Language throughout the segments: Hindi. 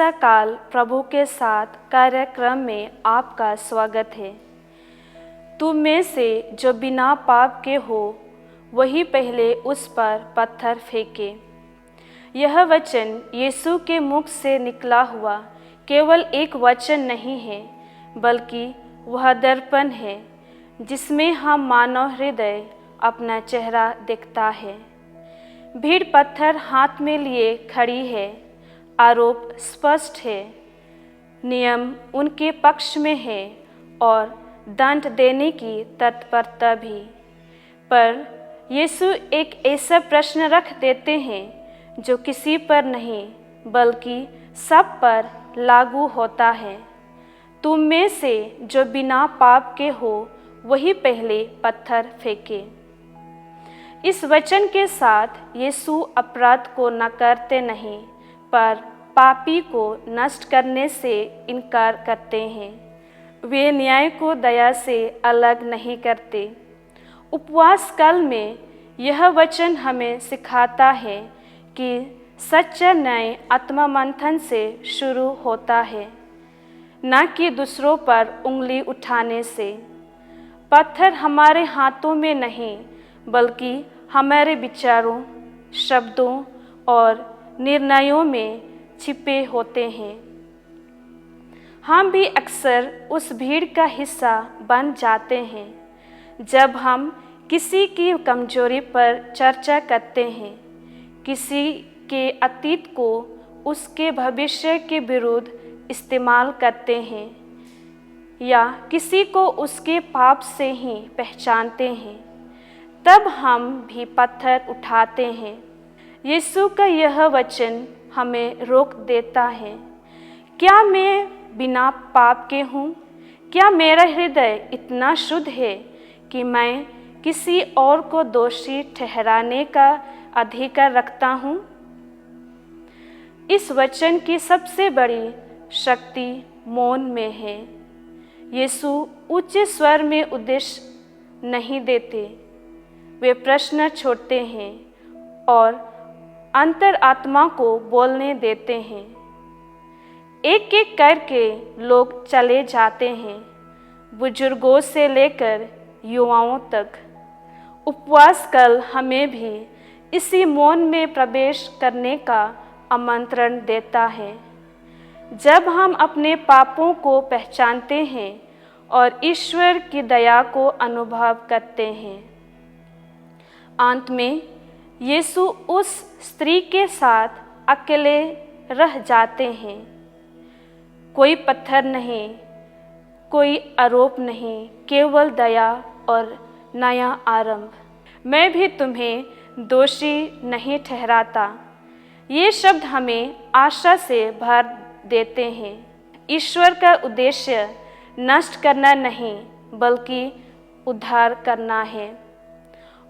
भरोसा काल प्रभु के साथ कार्यक्रम में आपका स्वागत है। तुम में से जो बिना पाप के हो वही पहले उस पर पत्थर फेंके। यह वचन यीशु के मुख से निकला हुआ केवल एक वचन नहीं है, बल्कि वह दर्पण है जिसमें हम मानव हृदय अपना चेहरा देखता है। भीड़ पत्थर हाथ में लिए खड़ी है, आरोप स्पष्ट है, नियम उनके पक्ष में है और दंड देने की तत्परता भी। पर यीशु एक ऐसा प्रश्न रख देते हैं जो किसी पर नहीं बल्कि सब पर लागू होता है। तुम में से जो बिना पाप के हो वही पहले पत्थर फेंके। इस वचन के साथ यीशु अपराध को नकारते नहीं, पर पापी को नष्ट करने से इनकार करते हैं। वे न्याय को दया से अलग नहीं करते। उपवास काल में यह वचन हमें सिखाता है कि सच्चा न्याय आत्मा मंथन से शुरू होता है, न कि दूसरों पर उंगली उठाने से। पत्थर हमारे हाथों में नहीं बल्कि हमारे विचारों, शब्दों और निर्णयों में छिपे होते हैं। हम भी अक्सर उस भीड़ का हिस्सा बन जाते हैं। जब हम किसी की कमजोरी पर चर्चा करते हैं, किसी के अतीत को उसके भविष्य के विरुद्ध इस्तेमाल करते हैं या किसी को उसके पाप से ही पहचानते हैं, तब हम भी पत्थर उठाते हैं। यीशु का यह वचन हमें रोक देता है। क्या मैं बिना पाप के हूँ? क्या मेरा हृदय इतना शुद्ध है कि मैं किसी और को दोषी ठहराने का अधिकार रखता हूँ? इस वचन की सबसे बड़ी शक्ति मौन में है। यीशु उच्च स्वर में उपदेश नहीं देते, वे प्रश्न छोड़ते हैं और अंतरात्मा को बोलने देते हैं। एक एक करके लोग चले जाते हैं, बुजुर्गों से लेकर युवाओं तक। उपवास काल हमें भी इसी मौन में प्रवेश करने का आमंत्रण देता है। जब हम अपने पापों को पहचानते हैं और ईश्वर की दया को अनुभव करते हैं। अंत में यीशु उस स्त्री के साथ अकेले रह जाते हैं। कोई पत्थर नहीं, कोई आरोप नहीं, केवल दया और नया आरंभ। मैं भी तुम्हें दोषी नहीं ठहराता। ये शब्द हमें आशा से भर देते हैं। ईश्वर का उद्देश्य नष्ट करना नहीं बल्कि उद्धार करना है।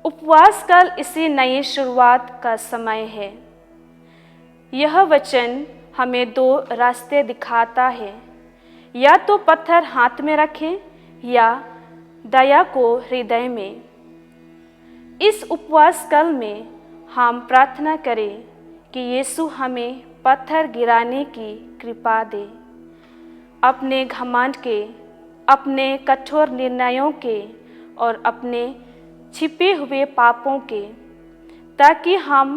उपवास काल इसी नई शुरुआत का समय है। यह वचन हमें दो रास्ते दिखाता है, या तो पत्थर हाथ में रखें या दया को हृदय में। इस उपवास काल में हम प्रार्थना करें कि यीशु हमें पत्थर गिराने की कृपा दे, अपने घमंड के, अपने कठोर निर्णयों के और अपने छिपे हुए पापों के, ताकि हम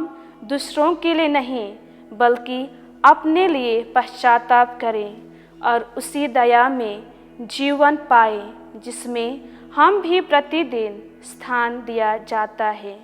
दूसरों के लिए नहीं बल्कि अपने लिए पश्चाताप करें और उसी दया में जीवन पाए जिसमें हम भी प्रतिदिन स्थान दिया जाता है।